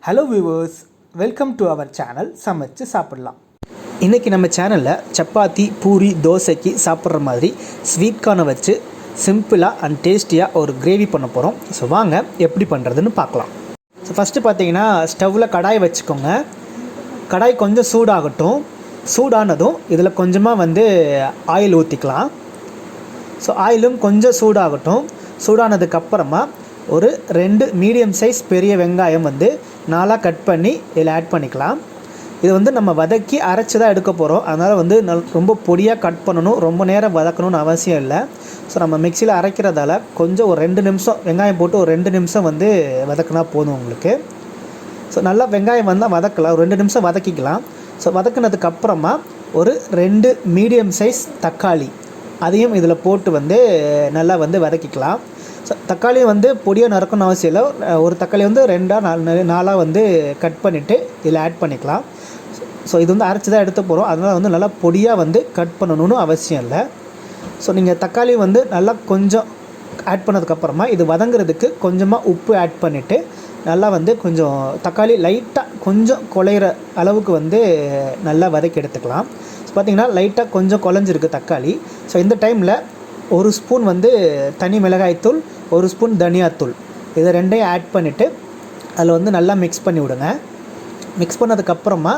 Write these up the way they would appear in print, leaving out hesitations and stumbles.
Hello viewers, welcome to our channel சமைச்சு சாப்பிடலாம். இன்றைக்கி நம்ம சேனலில் சப்பாத்தி பூரி தோசைக்கு சாப்பிட்ற மாதிரி ஸ்வீட் கார்னை வச்சு சிம்பிளாக அண்ட் டேஸ்டியாக ஒரு கிரேவி பண்ண போகிறோம். ஸோ வாங்க எப்படி பண்ணுறதுன்னு பார்க்கலாம். ஸோ ஃபஸ்ட்டு பார்த்தீங்கன்னா ஸ்டவ்வில் கடாய் வச்சுக்கோங்க. கடாய் கொஞ்சம் சூடாகட்டும். சூடானதும் இதில் கொஞ்சமாக ஆயில் ஊற்றிக்கலாம். ஸோ ஆயிலும் கொஞ்சம் சூடாகட்டும். சூடானதுக்கப்புறமா ஒரு 2 மீடியம் சைஸ் பெரிய வெங்காயம் நாலாக கட் பண்ணி இதில் ஆட் பண்ணிக்கலாம். இது நம்ம வதக்கி அரைச்சி தான் எடுக்க போகிறோம். அதனால் ரொம்ப பொடியாக கட் பண்ணணும், ரொம்ப நேரம் வதக்கணும்னு அவசியம் இல்லை. ஸோ நம்ம மிக்சியில் அரைக்கிறதால கொஞ்சம் ஒரு 2 நிமிஷம் வெங்காயம் போட்டு ஒரு 2 நிமிஷம் வதக்கினா போதும் உங்களுக்கு. ஸோ நல்லா வெங்காயம் வதக்கலாம், ஒரு 2 நிமிஷம் வதக்கிக்கலாம். ஸோ வதக்கினதுக்கப்புறமா ஒரு 2 மீடியம் சைஸ் தக்காளி அதையும் இதில் போட்டு நல்லா வதக்கிக்கலாம். ஸோ தக்காளியும் பொடியாக நறுக்கணும்னு அவசியம் இல்லை. ஒரு தக்காளி 2-4 கட் பண்ணிவிட்டு இதில் ஆட் பண்ணிக்கலாம். ஸோ இது அரைச்சி தான் எடுத்து போகிறோம். அதனால் நல்லா பொடியாக கட் பண்ணணும்னு அவசியம் இல்லை. ஸோ நீங்கள் தக்காளி நல்லா கொஞ்சம் ஆட் பண்ணதுக்கப்புறமா இது வதங்குறதுக்கு கொஞ்சமாக உப்பு ஆட் பண்ணிவிட்டு நல்லா கொஞ்சம் தக்காளி லைட்டாக கொஞ்சம் குழையிற அளவுக்கு நல்லா வதக்கி எடுத்துக்கலாம். ஸோ பார்த்திங்கன்னா லைட்டாக கொஞ்சம் குழஞ்சிருக்கு தக்காளி. ஸோ இந்த டைமில் 1 ஸ்பூன் தனி மிளகாய்த்தூள், 1 ஸ்பூன் தனியாத்தூள், இதை 2ஐயும் ஆட் பண்ணிவிட்டு அதில் நல்லா மிக்ஸ் பண்ணி விடுங்க. மிக்ஸ் பண்ணதுக்கப்புறமா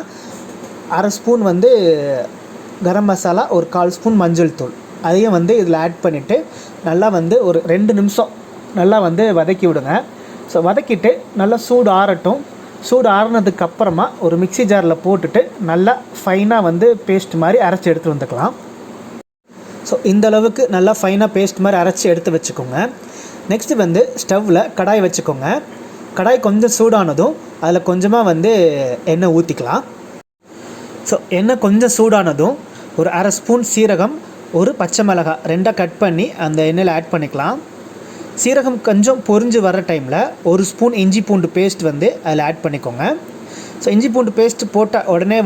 1/2 ஸ்பூன் கரம் மசாலா, ஒரு 1/4 ஸ்பூன் மஞ்சள் தூள் அதையும் இதில் ஆட் பண்ணிவிட்டு நல்லா ஒரு 2 நிமிஷம் நல்லா வதக்கி விடுங்க. ஸோ வதக்கிட்டு நல்லா சூடு ஆறட்டும். சூடு ஆறுனதுக்கப்புறமா ஒரு மிக்ஸி ஜாரில் போட்டுட்டு நல்லா ஃபைனாக பேஸ்ட் மாதிரி அரைச்சி எடுத்து வந்துக்கலாம். ஸோ இந்தளவுக்கு நல்லா ஃபைனாக பேஸ்ட் மாதிரி அரைச்சி எடுத்து வச்சுக்கோங்க. நெக்ஸ்ட்டு ஸ்டவ்வில் கடாய் வச்சுக்கோங்க. கடாய் கொஞ்சம் சூடானதும் அதில் கொஞ்சமாக எண்ணெய் ஊற்றிக்கலாம். ஸோ எண்ணெய் கொஞ்சம் சூடானதும் ஒரு 1/2 ஸ்பூன் சீரகம், ஒரு பச்சை மிளகாய் 2ஆக கட் பண்ணி அந்த எண்ணெயில் ஆட் பண்ணிக்கலாம். சீரகம் கொஞ்சம் பொரிஞ்சு வர டைமில் 1 ஸ்பூன் இஞ்சி பூண்டு பேஸ்ட் அதில் ஆட் பண்ணிக்கோங்க. ஸோ இஞ்சி பூண்டு பேஸ்ட்டு போட்ட உடனே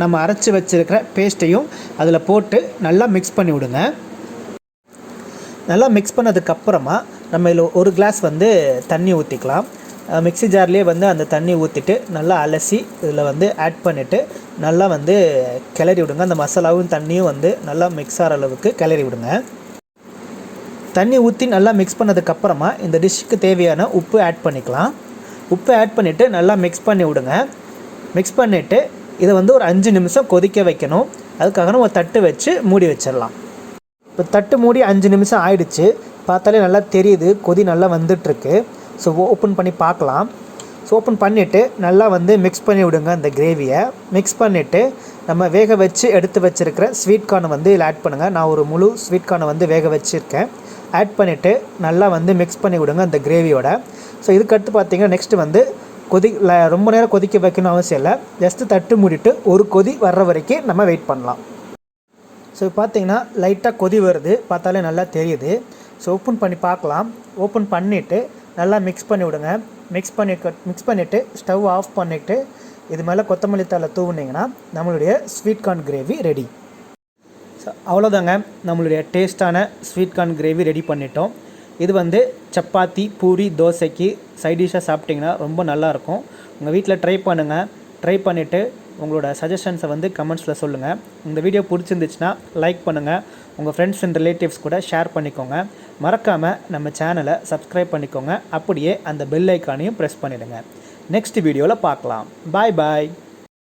நம்ம அரைச்சி வச்சுருக்கிற பேஸ்ட்டையும் அதில் போட்டு நல்லா மிக்ஸ் பண்ணி விடுங்க. நல்லா மிக்ஸ் பண்ணதுக்கப்புறமா நம்ம இதில் 1 கிளாஸ் தண்ணி ஊற்றிக்கலாம். மிக்ஸி ஜார்லேயே அந்த தண்ணி ஊற்றிட்டு நல்லா அலசி இதில் ஆட் பண்ணிவிட்டு நல்லா கிளறி விடுங்க. அந்த மசாலாவும் தண்ணியும் நல்லா மிக்ஸ் ஆகிற அளவுக்கு கிளறி விடுங்க. தண்ணி ஊற்றி நல்லா மிக்ஸ் பண்ணதுக்கப்புறமா இந்த டிஷ்ஷுக்கு தேவையான உப்பு ஆட் பண்ணிக்கலாம். உப்பு ஆட் பண்ணிவிட்டு நல்லா மிக்ஸ் பண்ணி விடுங்க. மிக்ஸ் பண்ணிவிட்டு இதை ஒரு 5 நிமிஷம் கொதிக்க வைக்கணும். அதுக்காக ஒரு தட்டு வச்சு மூடி வச்சிடலாம். இப்போ தட்டு மூடி 5 நிமிஷம் ஆயிடுச்சு. பார்த்தாலே நல்லா தெரியுது, கொதி நல்லா வந்துட்டுருக்கு. ஸோ ஓப்பன் பண்ணி பார்க்கலாம். ஸோ ஓப்பன் பண்ணிவிட்டு நல்லா மிக்ஸ் பண்ணி விடுங்க அந்த கிரேவியை. மிக்ஸ் பண்ணிவிட்டு நம்ம வேக வச்சு எடுத்து வச்சுருக்கிற ஸ்வீட் கார்னை இதில் ஆட் பண்ணுங்கள். நான் ஒரு முழு ஸ்வீட் கார்னை வேக வச்சுருக்கேன். ஆட் பண்ணிவிட்டு நல்லா மிக்ஸ் பண்ணி விடுங்க அந்த கிரேவியோட. ஸோ இதுக்கடுத்து பார்த்திங்கன்னா நெக்ஸ்ட்டு ரொம்ப நேரம் கொதிக்க வைக்கணும் அவசியம் இல்லை. ஜஸ்ட்டு தட்டு மூடிட்டு ஒரு கொதி வர்ற வரைக்கும் நம்ம வெயிட் பண்ணலாம். ஸோ பார்த்திங்கன்னா லைட்டாக கொதி வருது, பார்த்தாலே நல்லா தெரியுது. ஸோ ஓப்பன் பண்ணி பார்க்கலாம். ஓப்பன் பண்ணிவிட்டு நல்லா மிக்ஸ் பண்ணி விடுங்க. மிக்ஸ் பண்ணிவிட்டு ஸ்டவ் ஆஃப் பண்ணிவிட்டு இது மேலே கொத்தமல்லி தழை தூவுனிங்கன்னா நம்மளுடைய sweet corn gravy ready. So அவ்வளோதாங்க, நம்மளுடைய டேஸ்ட்டான ஸ்வீட் கார்ன் கிரேவி ரெடி பண்ணிட்டோம். இது சப்பாத்தி பூரி தோசைக்கு சைட் டிஷ்ஷாக சாப்பிட்டிங்கன்னா ரொம்ப நல்லாயிருக்கும். உங்கள் வீட்டில் ட்ரை பண்ணுங்கள். ட்ரை பண்ணிவிட்டு உங்களோட சஜஷன்ஸை கமெண்ட்ஸில் சொல்லுங்கள். இந்த வீடியோ பிடிச்சிருந்துச்சுன்னா லைக் பண்ணுங்கள். உங்கள் ஃப்ரெண்ட்ஸ் அண்ட் ரிலேட்டிவ்ஸ் கூட ஷேர் பண்ணிக்கோங்க. மறக்காமல் நம்ம சேனலை சப்ஸ்கிரைப் பண்ணிக்கோங்க. அப்படியே அந்த பெல் ஐக்கானையும் ப்ரெஸ் பண்ணிவிடுங்க. நெக்ஸ்ட் வீடியோவில் பார்க்கலாம். பாய் பாய்.